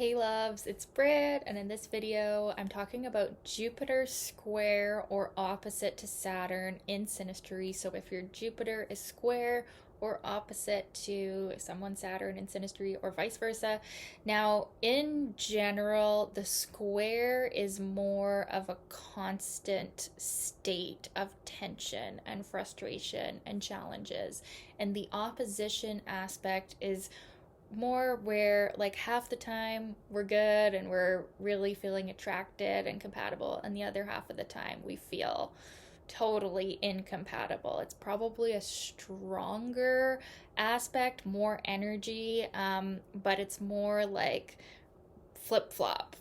Hey loves, it's Brit, and in this video I'm talking about Jupiter square or opposite to Saturn in Synastry. So if your Jupiter is square or opposite to someone Saturn in Synastry or vice versa. Now, in general, the square is more of a constant state of tension and frustration and challenges, and the opposition aspect is more where like half the time we're good and we're really feeling attracted and compatible, and the other half of the time we feel totally incompatible. It's probably a stronger aspect, more energy, but it's more like flip flop.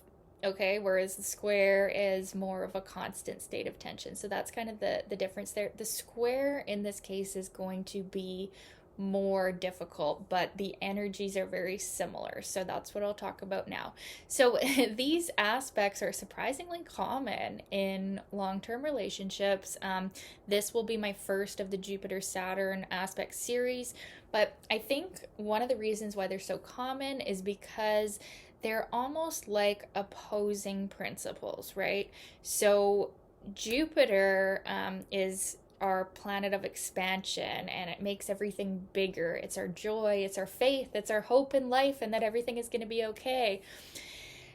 Okay, whereas the square is more of a constant state of tension. So that's kind of the difference there. The square in this case is going to be more difficult, but the energies are very similar. So that's what I'll talk about now. So these aspects are surprisingly common in long-term relationships. This will be my first of the Jupiter Saturn aspect series, but I think one of the reasons why they're so common is because they're almost like opposing principles, right? So Jupiter is our planet of expansion, and it makes everything bigger. It's our joy, it's our faith, it's our hope in life, and that everything is going to be okay.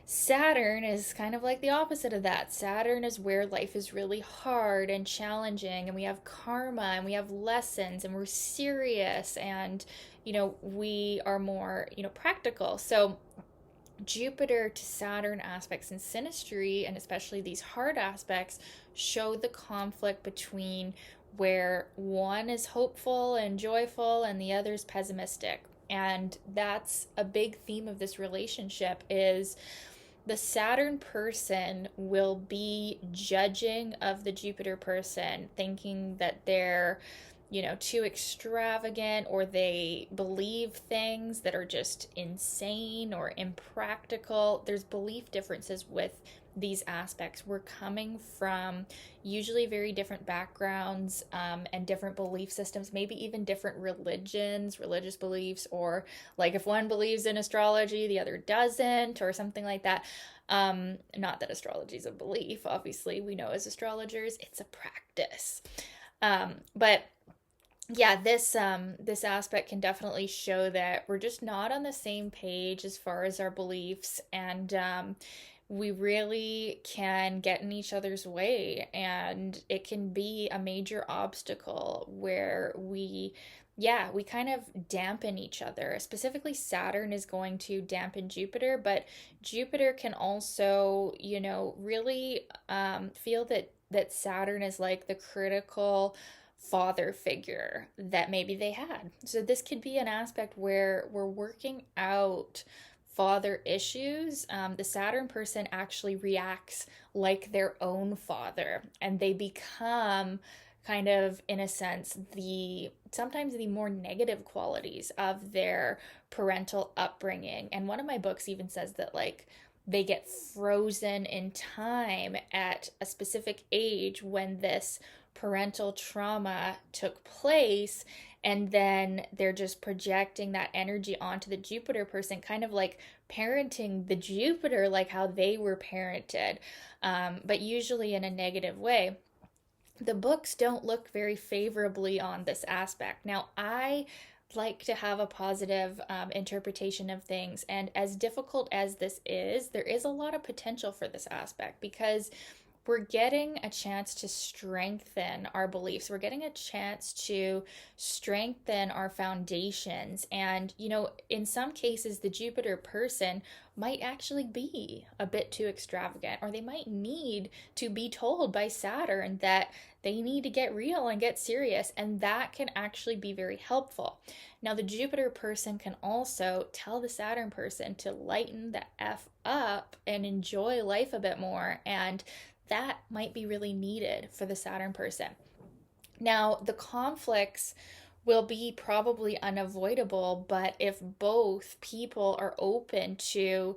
Saturn is kind of like the opposite of that. Saturn is where life is really hard and challenging, and we have karma and we have lessons and we're serious, and we are more practical. So Jupiter to Saturn aspects in synastry, and especially these hard aspects, show the conflict between where one is hopeful and joyful and the other is pessimistic. And that's a big theme of this relationship is the Saturn person will be judging of the Jupiter person, thinking that they're too extravagant, or they believe things that are just insane or impractical. There's belief differences with these aspects. We're coming from usually very different backgrounds, and different belief systems, maybe even different religions, religious beliefs, or like if one believes in astrology, the other doesn't, or something like that. Not that astrology is a belief, obviously, we know as astrologers, it's a practice. But yeah, this aspect can definitely show that we're just not on the same page as far as our beliefs, and we really can get in each other's way, and it can be a major obstacle where we kind of dampen each other. Specifically, Saturn is going to dampen Jupiter, but Jupiter can also, really feel that Saturn is like the critical father figure that maybe they had. So this could be an aspect where we're working out father issues. The Saturn person actually reacts like their own father, and they become kind of, in a sense, the sometimes the more negative qualities of their parental upbringing. And one of my books even says that like they get frozen in time at a specific age when this parental trauma took place, and then they're just projecting that energy onto the Jupiter person, kind of like parenting the Jupiter like how they were parented, but usually in a negative way. The books don't look very favorably on this aspect. Now, I like to have a positive interpretation of things, and as difficult as this is, there is a lot of potential for this aspect because we're getting a chance to strengthen our beliefs. We're getting a chance to strengthen our foundations. And, in some cases, the Jupiter person might actually be a bit too extravagant, or they might need to be told by Saturn that they need to get real and get serious. And that can actually be very helpful. Now, the Jupiter person can also tell the Saturn person to lighten the F up and enjoy life a bit more. And that might be really needed for the Saturn person. Now, the conflicts will be probably unavoidable, but if both people are open to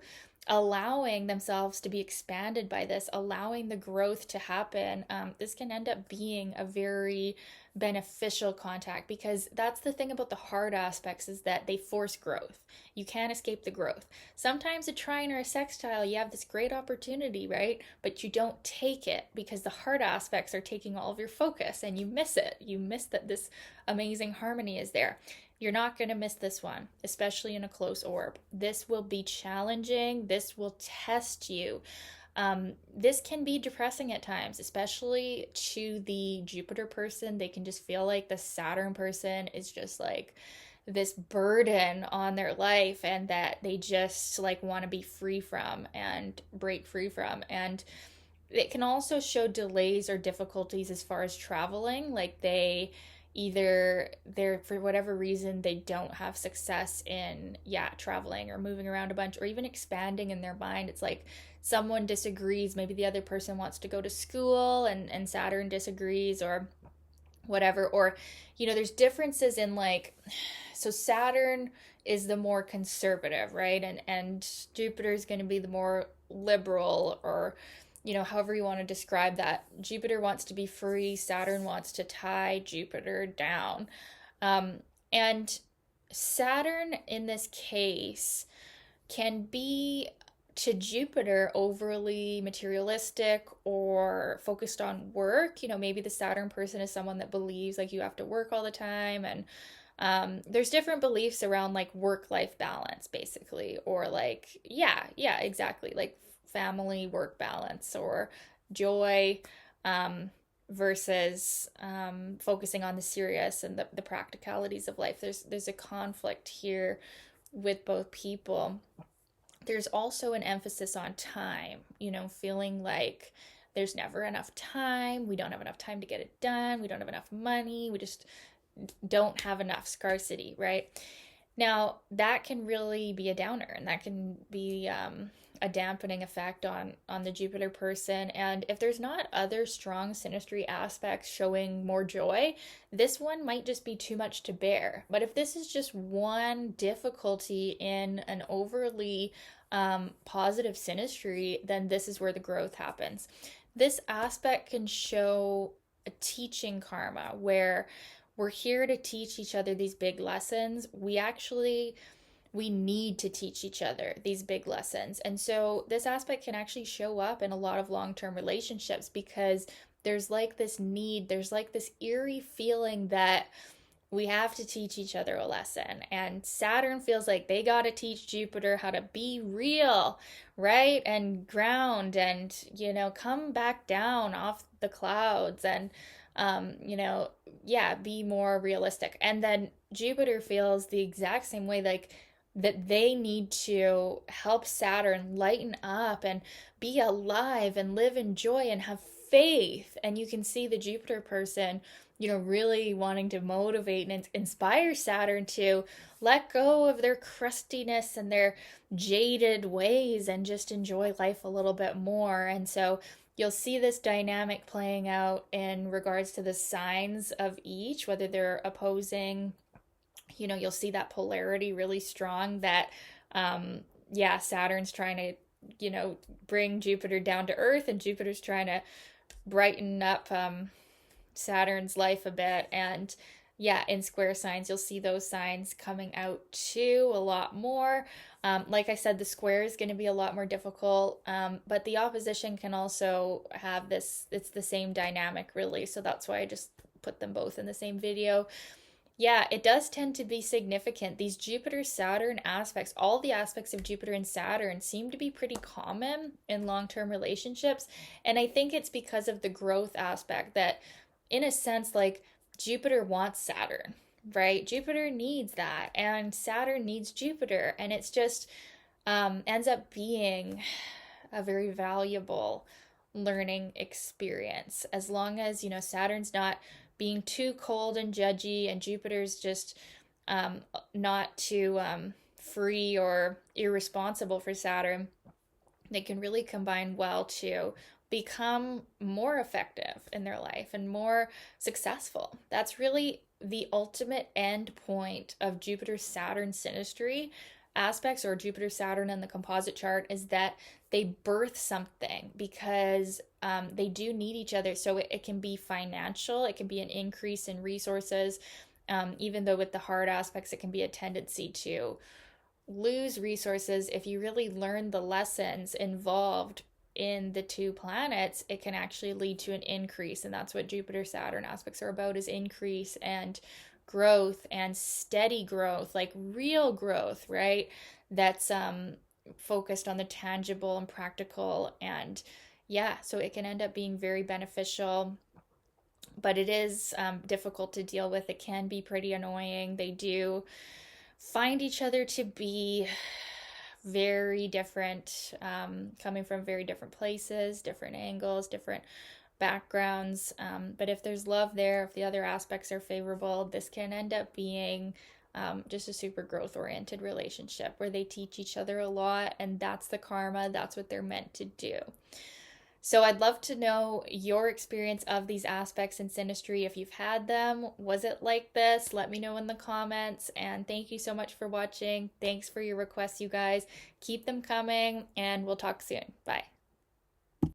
allowing themselves to be expanded by this, allowing the growth to happen, this can end up being a very beneficial contact, because that's the thing about the hard aspects, is that they force growth. You can't escape the growth. Sometimes a trine or a sextile, you have this great opportunity, right? But you don't take it because the hard aspects are taking all of your focus and you miss it. You miss that this amazing harmony is there. You're not going to miss this one, especially in a close orb. This will be challenging. This will test you. This can be depressing at times, especially to the Jupiter person. They can just feel like the Saturn person is just like this burden on their life, and that they just like want to be free from and break free from. And it can also show delays or difficulties as far as traveling, like they're for whatever reason they don't have success in traveling or moving around a bunch or even expanding in their mind. It's like someone disagrees, maybe the other person wants to go to school and Saturn disagrees or whatever. Or there's differences in like, so Saturn is the more conservative, right? And Jupiter is going to be the more liberal, or however you want to describe that. Jupiter wants to be free, Saturn wants to tie Jupiter down. And Saturn in this case can be, to Jupiter, overly materialistic or focused on work. Maybe the Saturn person is someone that believes like you have to work all the time, and there's different beliefs around like work-life balance, basically, or like, exactly, like family work balance or joy, versus focusing on the serious and the practicalities of life. There's a conflict here with both people. There's also an emphasis on time, feeling like there's never enough time. We don't have enough time to get it done. We don't have enough money. We just don't have enough, scarcity, right? Now, that can really be a downer, and that can be a dampening effect on the Jupiter person. And if there's not other strong synastry aspects showing more joy, this one might just be too much to bear. But if this is just one difficulty in an overly positive synastry, then this is where the growth happens. This aspect can show a teaching karma, where we're here to teach each other these big lessons. We need to teach each other these big lessons. And so this aspect can actually show up in a lot of long-term relationships, because there's like this need, there's like this eerie feeling that we have to teach each other a lesson. And Saturn feels like they got to teach Jupiter how to be real, right? And ground and, come back down off the clouds and, be more realistic. And then Jupiter feels the exact same way, like that they need to help Saturn lighten up and be alive and live in joy and have faith. And you can see the Jupiter person, really wanting to motivate and inspire Saturn to let go of their crustiness and their jaded ways and just enjoy life a little bit more. And so you'll see this dynamic playing out in regards to the signs of each, whether they're opposing. You'll see that polarity really strong, that Saturn's trying to bring Jupiter down to earth, and Jupiter's trying to brighten up Saturn's life a bit. And in square signs, you'll see those signs coming out too a lot more. Like I said, the square is going to be a lot more difficult, but the opposition can also have this, it's the same dynamic really. So that's why I just put them both in the same video. It does tend to be significant. These Jupiter-Saturn aspects, all the aspects of Jupiter and Saturn seem to be pretty common in long-term relationships. And I think it's because of the growth aspect, that in a sense, like Jupiter wants Saturn, right? Jupiter needs that, and Saturn needs Jupiter. And it's just ends up being a very valuable learning experience, as long as, Saturn's not being too cold and judgy, and Jupiter's just not too free or irresponsible for Saturn. They can really combine well to become more effective in their life and more successful. That's really the ultimate end point of Jupiter-Saturn synastry, aspects, or Jupiter, Saturn, and the composite chart, is that they birth something because they do need each other. So it can be financial, it can be an increase in resources, even though with the hard aspects, it can be a tendency to lose resources. If you really learn the lessons involved in the two planets, it can actually lead to an increase. And that's what Jupiter Saturn aspects are about, is increase and growth and steady growth, like real growth, right? That's focused on the tangible and practical. And yeah, so it can end up being very beneficial, but it is difficult to deal with. It can be pretty annoying. They do find each other to be very different, coming from very different places, different angles, different backgrounds. But if there's love there, if the other aspects are favorable, this can end up being just a super growth oriented relationship where they teach each other a lot, and that's the karma, that's what they're meant to do. So I'd love to know your experience of these aspects in Synastry. If you've had them, was it like this? Let me know in the comments. And thank you so much for watching. Thanks for your requests, you guys. Keep them coming, and we'll talk soon. Bye.